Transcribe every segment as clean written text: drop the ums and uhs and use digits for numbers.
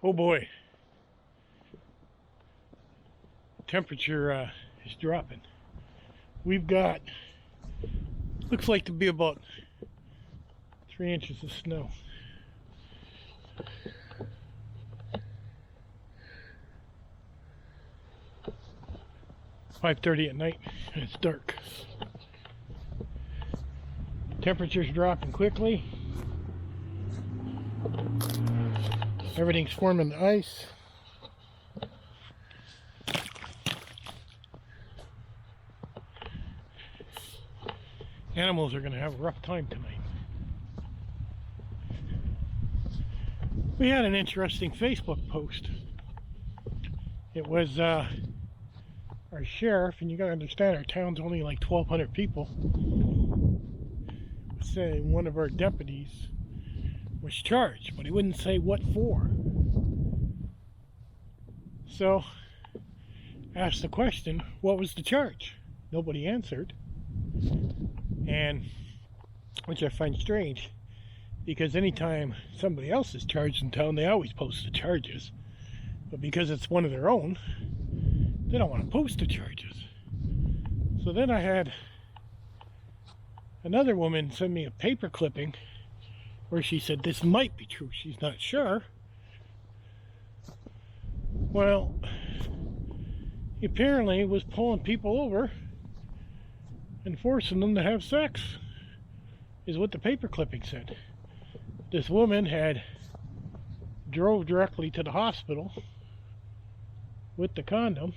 Oh boy, temperature is dropping. We've got, looks like to be about 3 inches of snow. It's 5:30 at night and it's dark. Temperature's dropping quickly. Everything's forming the ice. Animals are going to have a rough time tonight. We had an interesting Facebook post. It was our sheriff, and you got to understand our town's only like 1,200 people, saying one of our deputies was charged, but he wouldn't say what for. So asked the question, what was the charge? Nobody answered, and which I find strange, because anytime somebody else is charged in town, they always post the charges, but because it's one of their own, they don't want to post the charges. So then I had another woman send me a paper clipping where she said this might be true, she's not sure. Well, he apparently was pulling people over and forcing them to have sex, is what the paper clipping said. This woman had drove directly to the hospital with the condom,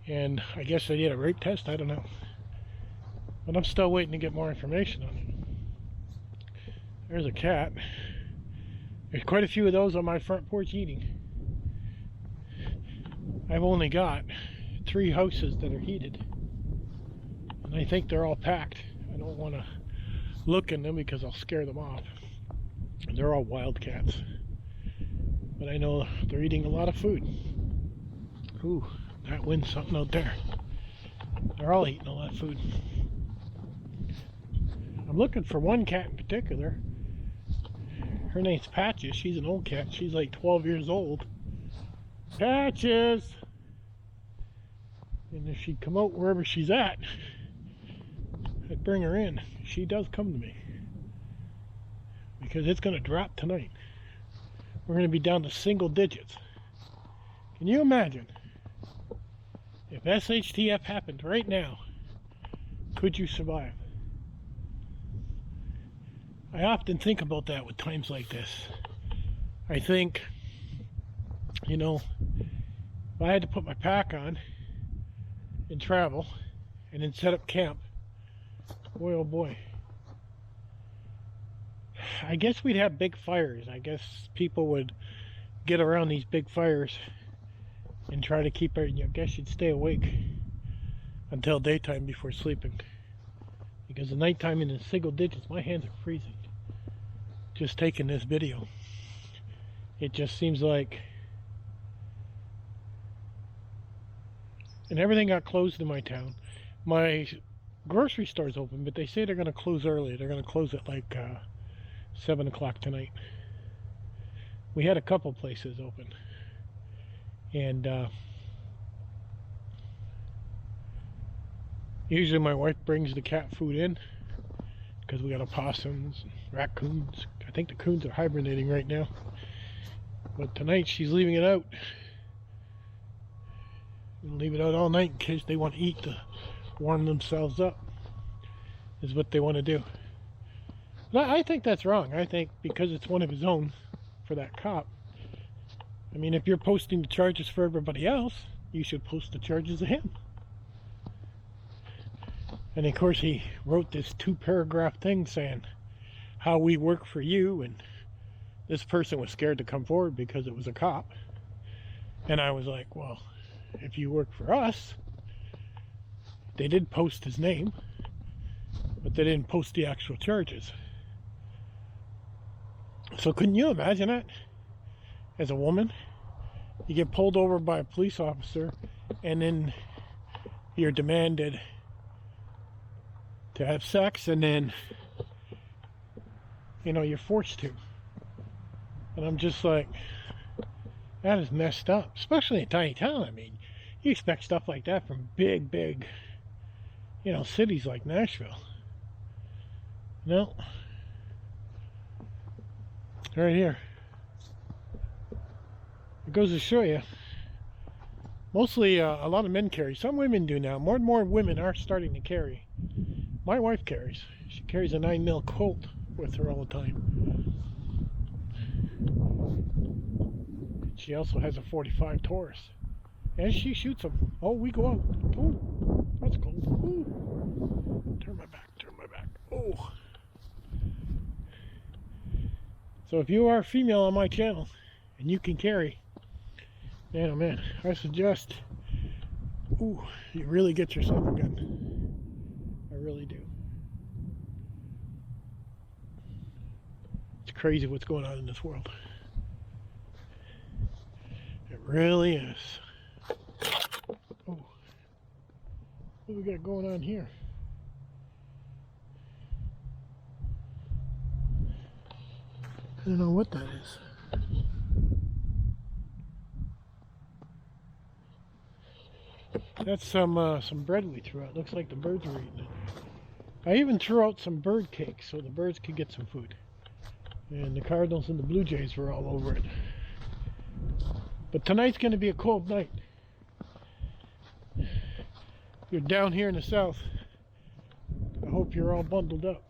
and I guess they did a rape test, I don't know. But I'm still waiting to get more information on it. There's a cat. There's quite a few of those on my front porch eating. I've only got 3 houses that are heated, and I think they're all packed. I don't want to look in them because I'll scare them off. They're all wild cats, but I know they're eating a lot of food. Ooh, that wind's something out there. They're all eating a lot of food. I'm looking for one cat in particular. Her name's Patches. She's an old cat. She's like 12 years old. Patches! And if she'd come out wherever she's at, I'd bring her in. She does come to me, because it's going to drop tonight. We're going to be down to single digits. Can you imagine if SHTF happened right now? Could you survive? I often think about that with times like this. I think, you know, if I had to put my pack on and travel and then set up camp, boy oh boy, I guess we'd have big fires. I guess people would get around these big fires and try to keep it. I guess you'd stay awake until daytime before sleeping, because the nighttime in the single digits, my hands are freezing just taking this video. It just seems like, and everything got closed in my town. My grocery store's open, but they say they're going to close early. They're going to close at like 7 o'clock tonight. We had a couple places open, and usually my wife brings the cat food in, because we got opossums and raccoons. I think the coons are hibernating right now, but tonight she's leaving it out. We'll leave it out all night in case they want to eat to warm themselves up, is what they want to do. But I think that's wrong. I think because it's one of his own, for that cop, I mean, if you're posting the charges for everybody else, you should post the charges of him. And of course he wrote this 2-paragraph thing saying how we work for you, and this person was scared to come forward because it was a cop. And I was like, well, if you work for us, they did post his name, but they didn't post the actual charges. So couldn't you imagine that? As a woman, you get pulled over by a police officer, and then you're demanded to have sex, and then, you know, you're forced to. And I'm just like, That is messed up, especially in a tiny town. I mean, you expect stuff like that from big, big, cities like Nashville. No. Right here. It goes to show you. Mostly, a lot of men carry. Some women do now. More and more women are starting to carry. My wife carries. She carries a 9mm Colt with her all the time. She also has a .45 Taurus. And she shoots them. Oh, we go out. Oh, that's cool. Ooh. Turn my back. Oh. So if you are a female on my channel and you can carry, man, oh man, I suggest, you really get yourself a gun. I really do. It's crazy what's going on in this world. It really is. Oh, what do we got going on here? I don't know what that is. That's some bread we threw out. Looks like the birds are eating it. I even threw out some bird cake so the birds could get some food. And the Cardinals and the Blue Jays were all over it. But tonight's going to be a cold night. You're down here in the south. I hope you're all bundled up.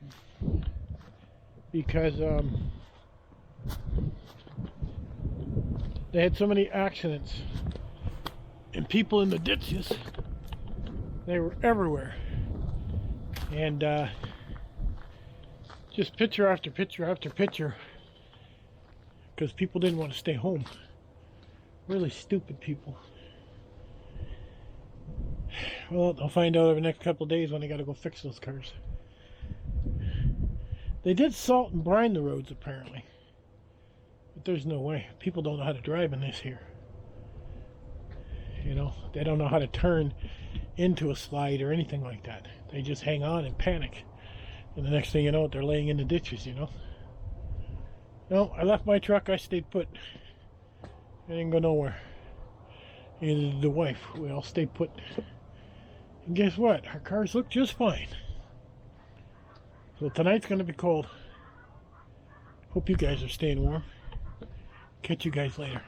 Because they had so many accidents. And people in the ditches. They were everywhere. And just picture after picture after picture. Because people didn't want to stay home. Really stupid people. Well, I'll find out over the next couple of days when I gotta go fix those cars. They did salt and brine the roads apparently. But there's no way. People don't know how to drive in this here. They don't know how to turn into a slide or anything like that. They just hang on and panic. And the next thing you know, they're laying in the ditches, No, I left my truck, I stayed put. I didn't go nowhere. Neither did the wife. We all stayed put. And guess what? Our cars look just fine. So tonight's going to be cold. Hope you guys are staying warm. Catch you guys later.